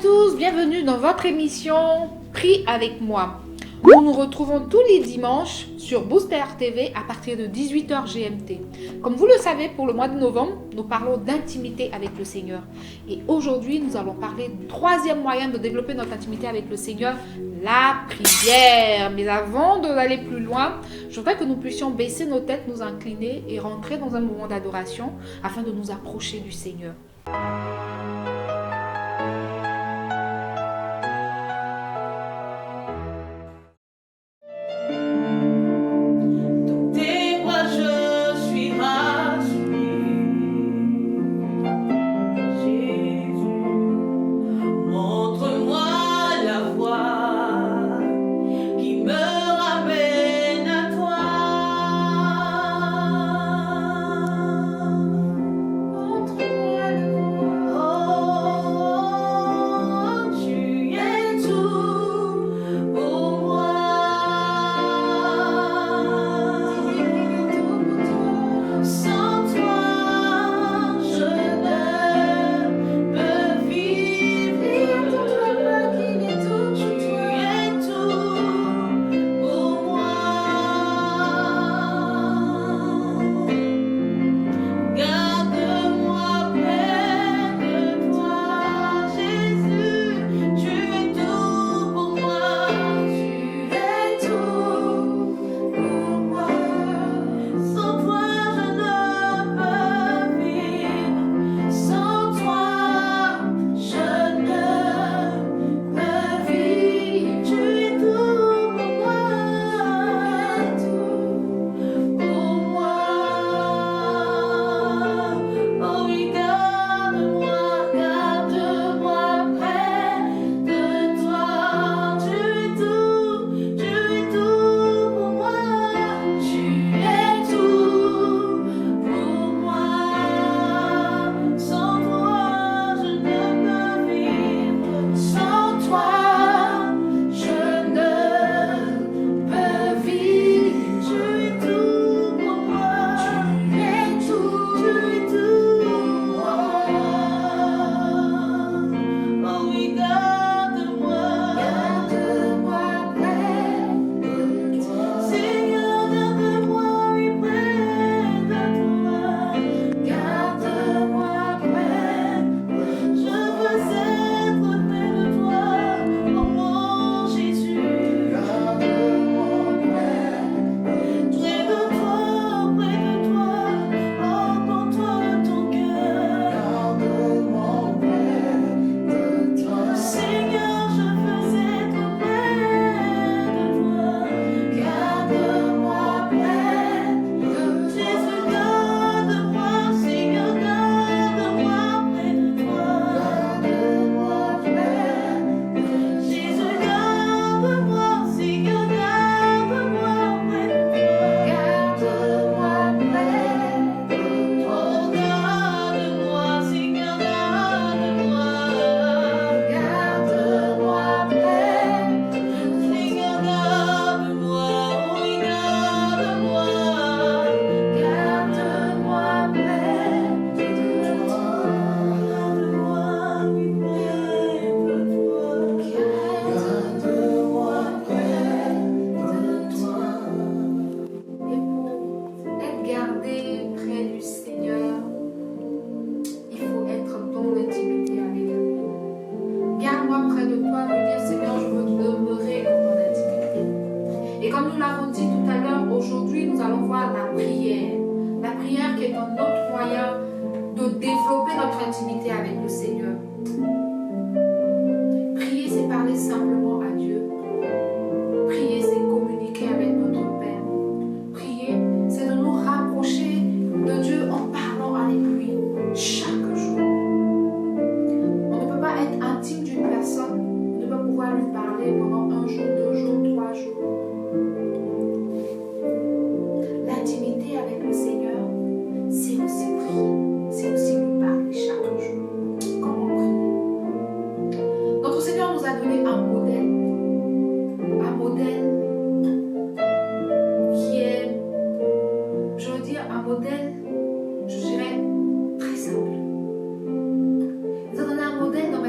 tous, bienvenue dans votre émission Prie avec moi. Nous nous retrouvons tous les dimanches sur Booster TV à partir de 18h GMT. Comme vous le savez, pour le mois de novembre, nous parlons d'intimité avec le Seigneur. Et aujourd'hui, nous allons parler du troisième moyen de développer notre intimité avec le Seigneur, la prière. Mais avant d'aller plus loin, je voudrais que nous puissions baisser nos têtes, nous incliner et rentrer dans un moment d'adoration afin de nous approcher du Seigneur.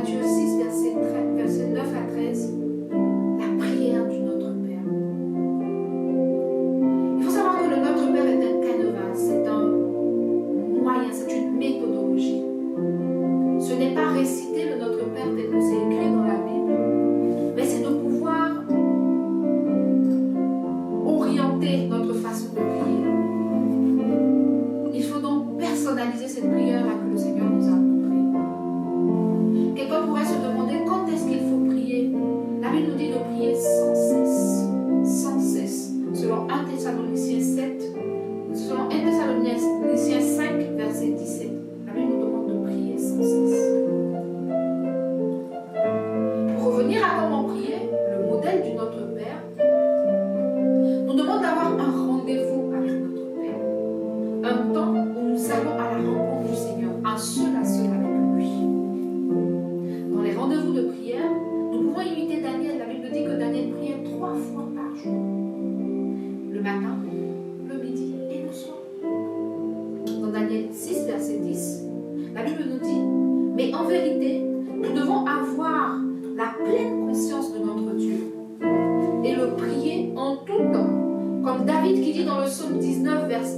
Matthieu 6, verset 13. David qui dit dans le psaume 119, verset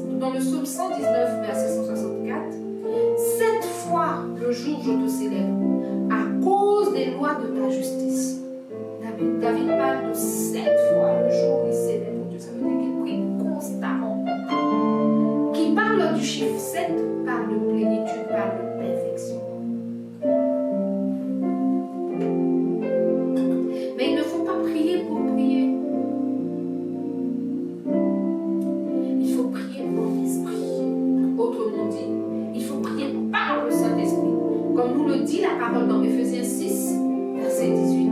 164, « 7 fois le jour je te célèbre, à cause des lois de ta justice. » David parle de 7 fois le jour il célèbre Dieu. Ça veut dire qu'il prie constamment. Qui parle du chiffre 7 parle de plénitude, parle de perfection. Mais il ne faut pas prier pour prier. Il faut prier en esprit. Autrement dit, il faut prier par le Saint-Esprit. Comme nous le dit la parole dans Éphésiens 6, verset 18.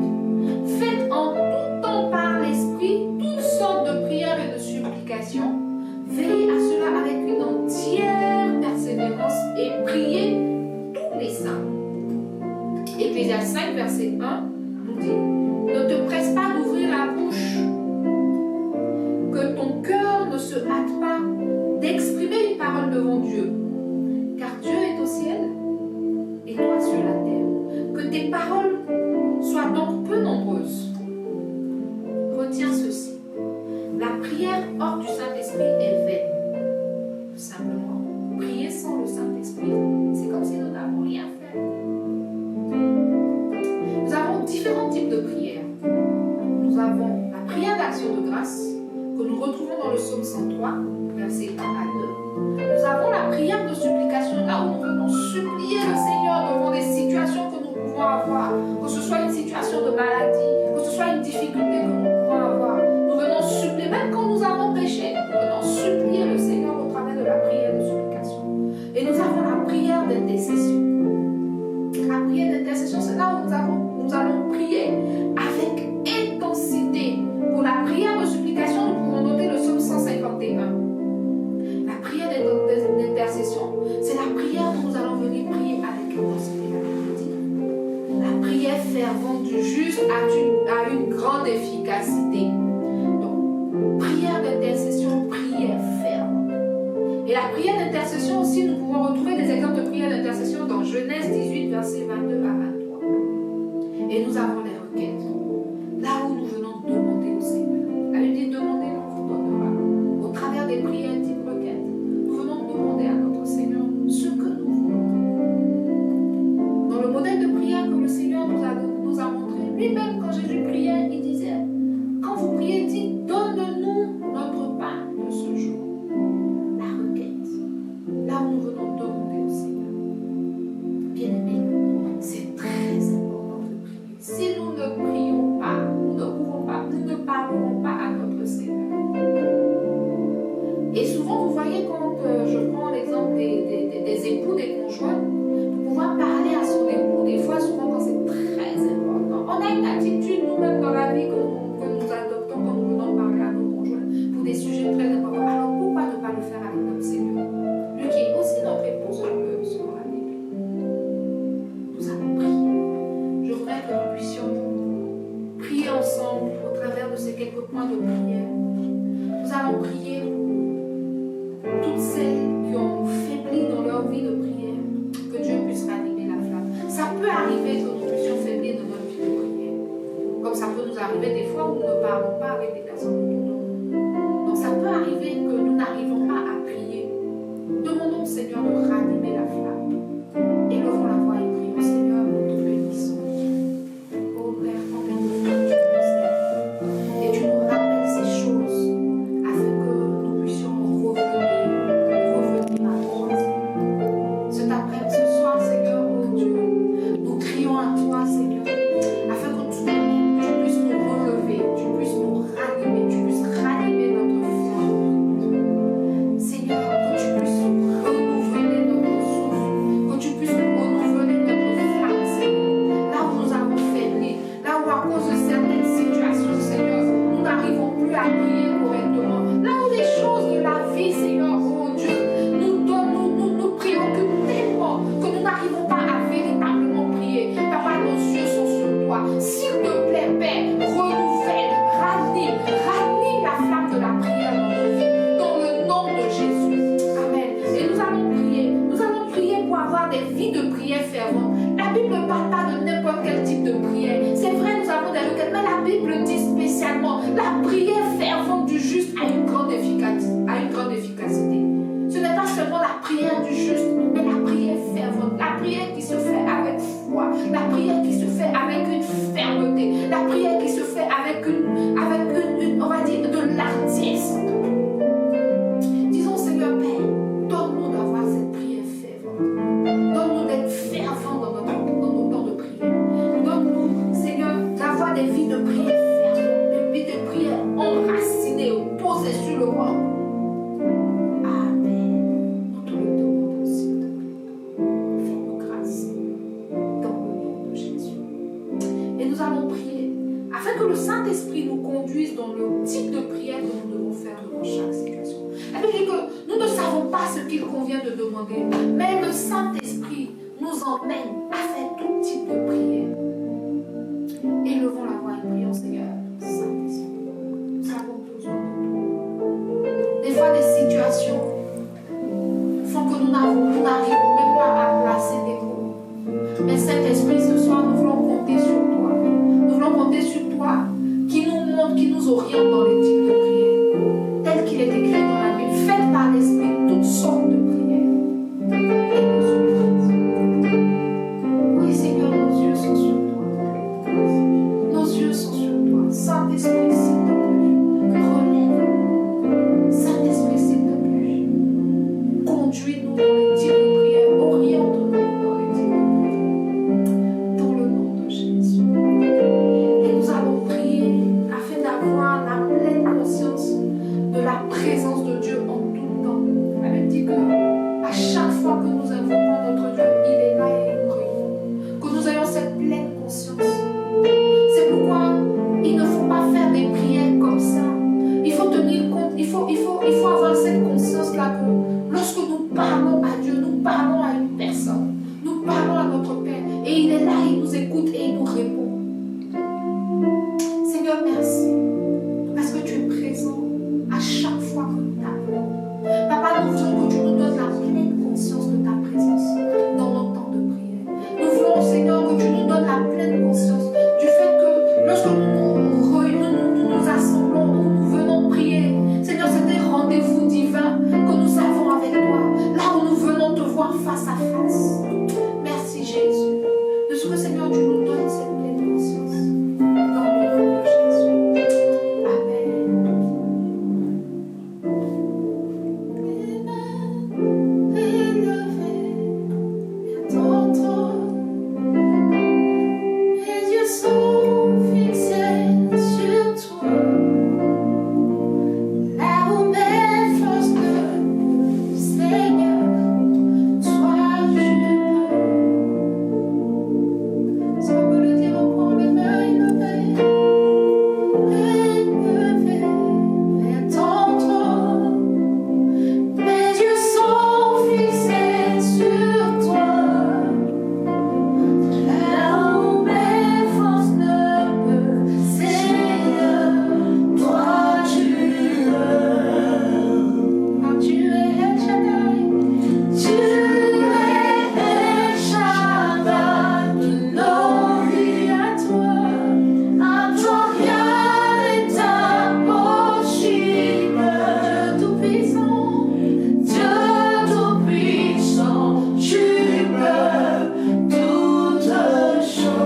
Faites en tout temps par l'Esprit toutes sortes de prières et de supplications. Veillez à cela avec une entière persévérance et priez tous les saints. Éphésiens 5, verset 1 nous dit: ne te presse pas d'ouvrir la bouche, que ton cœur ne se hâte pas d'exprimer une parole devant Dieu, car Dieu est au ciel et toi sur la terre. Que tes paroles soient donc peu nombreuses. Retiens ceci: la prière hors du Saint-Esprit est vaine. Tout simplement, prier sans le Saint-Esprit, c'est comme si nous n'avons rien fait. Nous avons différents types de prières. Nous avons la prière d'action de grâce que nous retrouvons dans le psaume 103, versets 1 à 2. Nous avons la prière de supplication, là où nous venons supplier le Seigneur devant des situations que nous pouvons avoir, que ce soit une situation de maladie, que ce soit une difficulté que nous pouvons avoir. Nous venons supplier, même quand nous avons péché, nous venons supplier le Seigneur au travers de la prière de supplication. Et nous avons la prière d'intercession. La prière d'intercession, c'est là où nous allons prier avec intensité. Pour la prière de supplication, nous pouvons noter le psaume 151. La prière d'intercession, c'est la prière où nous allons venir prier avec intensité. La prière fervente du juste a une grande efficacité. Donc, prière d'intercession, prière fervente. Et la prière d'intercession aussi, nous pouvons retrouver des exemples de prière d'intercession dans Genèse 18, versets 22 à 23. Et nous avons les requêtes. Là où nous venons demander au Seigneur. La Bible dit: demandez, l'on vous donnera. Au travers des prières dites requêtes, nous venons demander à notre Seigneur ce que nous voulons. Dans le modèle de prière que le Seigneur nous a montré, lui-même, quand Jésus priait, il disait: quand vous priez, dites: donne-nous notre pain de ce jour. La requête. Là où nous venons demander au Seigneur. Bien-aimé, c'est très important de prier. Si nous ne prions pas, nous ne parlerons pas à notre Seigneur. Et souvent, vous voyez, quand je prends l'exemple des époux, des conjoints, de pouvoir parler à son époux, des fois, souvent, quand c'est très important. On a une attitude, nous-mêmes, dans la vie que nous adoptons quand nous venons parler à nos conjoints pour des sujets très importants. Alors, pourquoi ne pas le faire avec notre Seigneur? Lui qui est aussi notre époux, selon la Bible. Nous allons prier. Je voudrais que nous puissions prier ensemble au travers de ces quelques points de prière. Nous allons prier pour toutes celles qui ont faibli dans leur vie de prière, que Dieu puisse ranimer la flamme. Ça peut arriver que nous puissions faiblir dans notre vie de prière. Comme ça peut nous arriver des fois où nous ne parlons pas avec des personnes autour de nous. Donc ça peut arriver que nous n'arrivons pas à prier. Demandons au Seigneur de ranimer la flamme. Élevons la voix et prions au Seigneur, nous te bénissons. Oh Père, combien de fois tu nous enseignes et tu nous rappelles ces choses afin que nous puissions revenir à toi. Cet après-midi, ce soir, Seigneur, oh Dieu, nous crions à toi, Seigneur, afin que tu puisses nous relever, tu puisses nous ranimer, tu puisses ranimer notre flamme. Seigneur, que tu puisses renouveler notre souffle, que tu puisses renouveler notre flamme, Seigneur. Là où nous avons faibli, là où à cause de certaines situations, Seigneur, nous n'arrivons plus à prier correctement. Là où les choses de la vie, Seigneur, oh Dieu, nous préoccupent tellement que nous n'arrivons pas à véritablement prier. Papa, nos yeux sont sur toi. S'il te plaît, Père, renouvelle, ranime la flamme de la prière dans nos vies, dans le nom de Jésus. Amen. Et nous allons prier pour avoir des vies de prière ferventes. La Bible ne parle pas de n'importe quel type de prière. C'est vrai, nous avons des requêtes, mais la Bible dit spécialement la prière fervente du juste a une grande efficacité. dit que nous ne savons pas ce qu'il convient de demander, mais le Saint-Esprit nous emmène à faire tout type de prière. Élevons la voix et prions, Seigneur. Saint-Esprit, nous avons besoin de toi. Des fois, des situations font que nous n'arrivons même pas à placer des mots. Mais Saint-Esprit, ce soir, nous voulons compter sur toi. Nous voulons compter sur toi qui nous montre, qui nous oriente dans les types de prières. Tel qu'il est écrit dans la Bible, faites par l'Esprit toutes sortes de prières. Et nous sommes. Oui, Seigneur, nos yeux sont sur toi. Nos yeux sont sur toi. Saint-Esprit, s'il te plaît, relève. Saint-Esprit, s'il te plaît, conduis-nous dans les types de prières. Oriente-nous dans les types de prières. Dans le nom de Jésus. Et nous allons prier afin d'avoir la pleine conscience de la présence de Dieu en tout temps. La Bible dit que à chaque fois que nous invoquons notre Dieu, il est là et il nous répond. Que nous ayons cette pleine conscience. C'est pourquoi il ne faut pas faire des prières comme ça. Il faut tenir compte, il faut avoir cette conscience-là que lorsque nous parlons à Dieu, nous parlons à une personne, nous parlons à notre Père, et il est là, il nous écoute et il nous répond. Seigneur, merci, parce que tu es présent à chaque fois que nous t'appelons. Papa, nous voulons que tu nous donnes la pleine conscience de ta présence dans nos temps de prière. Nous voulons, Seigneur, que tu nous donnes la pleine conscience du fait que lorsque nous assemblons, nous venons prier, Seigneur, c'est des rendez-vous divins que nous avons avec toi, là où nous venons te voir face à face. Merci Jésus, de ce que, Seigneur, tu nous donnes cette pleine conscience. Dans le nom de Jésus. Amen. Les yeux sont fixés sur toi, là où mes forces ne, Seigneur, toi je peux. Est-ce qu'on peut le dire encore, les mains élevées vers ton trône. Mes yeux sont fixés sur toi. Là où mes forces ne peuvent, Seigneur, toi tu veux. Car tu es El Shaddai, tu es El Shaddai, glorie à toi rien n'est impossible. Dieu Tout-Puissant, tu peux toutes choses.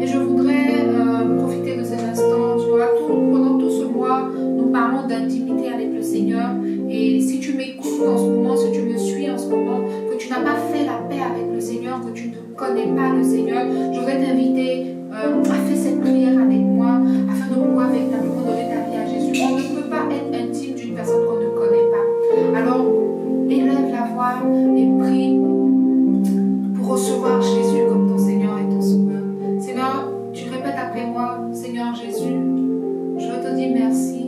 Et je voudrais profiter de cet instant, tu vois, pendant tout ce mois, nous parlons d'intimité avec le Seigneur. Et si tu m'écoutes en ce moment, si tu me suis en ce moment, que tu n'as pas fait la paix avec le Seigneur, que tu ne connais pas le Seigneur, je voudrais t'inviter à faire cette prière avec moi, afin de pouvoir véritablement donner ta vie à Jésus. On ne peut pas être intime d'une personne qu'on ne connaît pas. Alors, élève la voix et prie pour recevoir Jésus comme ton Seigneur et ton Sauveur. Seigneur, tu répètes après moi, Seigneur Jésus, je veux te dire merci